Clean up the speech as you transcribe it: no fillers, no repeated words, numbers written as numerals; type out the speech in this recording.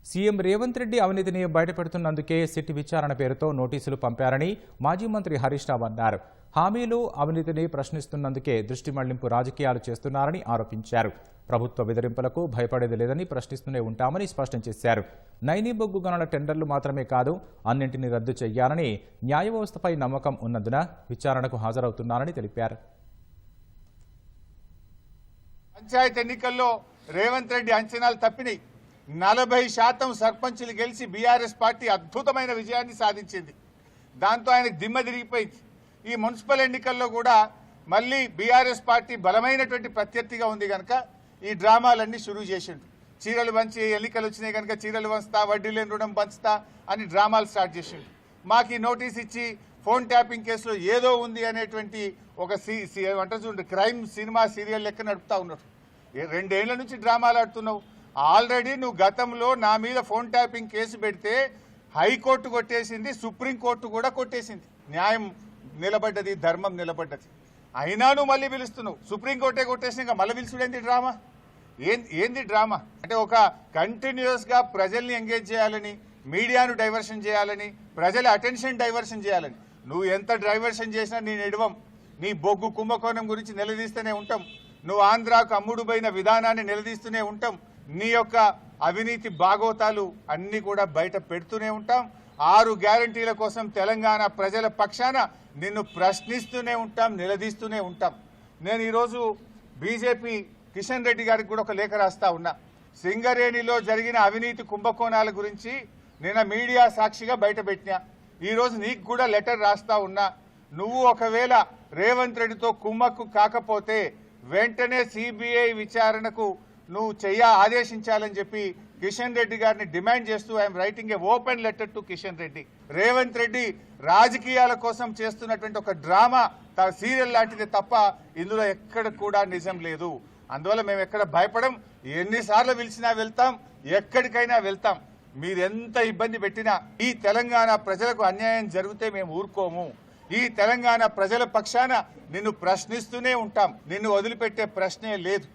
CM Revanth Reddy అవినీతిని బయటపెడుతున్నందుకే SIT విచారణ పేరుతో నోటీసులు పంపారని మాజీ మంత్రి హరీష్ రావు అన్నారు. హామీలు అవినీతిని ప్రశ్నిస్తున్నందుకే దృష్టి మళ్లింపు రాజకీయాలు చేస్తున్నారని ఆరోపించారు. ప్రభుత్వ బెదిరింపులకు భయపడేది లేదని ప్రశ్నిస్తూనే ఉంటామని స్పష్టం చేశారు. నైనీ బొగ్గు గనుల టెండర్లు మాత్రమే కాదు, అన్నింటినీ రద్దు చేయాలని న్యాయ వ్యవస్థపై నమ్మకం ఉన్నందున విచారణకు హాజరవుతున్నారని తెలిపారు. పంచాయతీ ఎన్నికల్లో రేవంత్ రెడ్డి అంచనాలు తప్పినాయి. 40% సర్పంచులు గెలిచి బీఆర్ఎస్ పార్టీ అద్భుతమైన విజయాన్ని సాధించింది. దాంతో ఆయనకు దిమ్మ తిరిగిపోయింది. ఈ మున్సిపల్ ఎన్నికల్లో కూడా మళ్ళీ బీఆర్ఎస్ పార్టీ బలమైనటువంటి ప్రత్యర్థిగా ఉంది కనుక ఈ డ్రామాలన్నీ షురూ చేసిండు. చీరలు పంచి ఎన్నికలు వచ్చినాయి కనుక చీరలు పంచుతా, వడ్డీ లేని రుణం పంచుతా అని డ్రామాలు స్టార్ట్ చేసిండు. మాకు ఈ నోటీస్ ఇచ్చి ఫోన్ ట్యాపింగ్ కేసులో ఏదో ఉంది అనేటువంటి ఒక క్రైమ్ సినిమా సీరియల్ లెక్క నడుపుతా ఉన్నారు. 2 ఏళ్ల నుంచి డ్రామాలు ఆడుతున్నావు. ఆల్రెడీ నువ్వు గతంలో నా మీద ఫోన్ ట్యాపింగ్ కేసు పెడితే హైకోర్టు కొట్టేసింది, సుప్రీంకోర్టు కూడా కొట్టేసింది. న్యాయం నిలబడ్డది, ధర్మం నిలబడ్డది. అయినా నువ్వు మళ్ళీ పిలుస్తున్నావు. సుప్రీంకోర్టే కొట్టేసినాక మళ్ళీ పిలుచుడేంది డ్రామా? ఏంది డ్రామా? అంటే ఒక కంటిన్యూస్గా ప్రజల్ని ఎంగేజ్ చేయాలని, మీడియాను డైవర్షన్ చేయాలని, ప్రజల అటెన్షన్ డైవర్షన్ చేయాలని. నువ్వు ఎంత డైవర్షన్ చేసినా నేను ఎడవం. నీ బొగ్గు కుంభకోణం గురించి నిలదీస్తూనే ఉంటాం. నువ్వు ఆంధ్రాకు అమ్ముడు పోయిన విధానాన్ని నిలదీస్తూనే ఉంటాం. నీ యొక్క అవినీతి బాగోతాలు అన్ని కూడా బయట పెడుతూనే ఉంటాం. 6 గ్యారంటీల కోసం తెలంగాణ ప్రజల పక్షాన నిన్ను ప్రశ్నిస్తూనే ఉంటాం, నిలదీస్తూనే ఉంటాం. నేను ఈరోజు బీజేపీ కిషన్ రెడ్డి గారికి కూడా ఒక లేఖ రాస్తా ఉన్నా. సింగరేణిలో జరిగిన అవినీతి కుంభకోణాల గురించి నిన్న మీడియా సాక్షిగా బయట పెట్టినా. ఈరోజు నీకు కూడా లెటర్ రాస్తా ఉన్నా. నువ్వు ఒకవేళ రేవంత్ రెడ్డితో కుమ్మక్కు కాకపోతే వెంటనే సిబిఐ విచారణకు నువ్వు ఆదేశించాలని చెప్పి కిషన్ రెడ్డి గారిని డిమాండ్ చేస్తూ I'm writing A open letter to Kishan Reddy. Revanth Reddy రాజకీయాల కోసం చేస్తున్నటువంటి ఒక డ్రామా సీరియల్ లాంటిదే తప్ప ఇందులో ఎక్కడ కూడా నిజం లేదు. అందువల్ల మేము ఎక్కడ భయపడం. ఎన్నిసార్లు పిలిచినా వెళ్తాం, ఎక్కడికైనా వెళ్తాం. మీరెంత ఇబ్బంది పెట్టినా ఈ తెలంగాణ ప్రజలకు అన్యాయం జరిగితే మేము ఊరుకోము. ఈ తెలంగాణ ప్రజల పక్షాన నిన్ను ప్రశ్నిస్తూనే ఉంటాం. నిన్ను వదిలిపెట్టే ప్రశ్నే లేదు.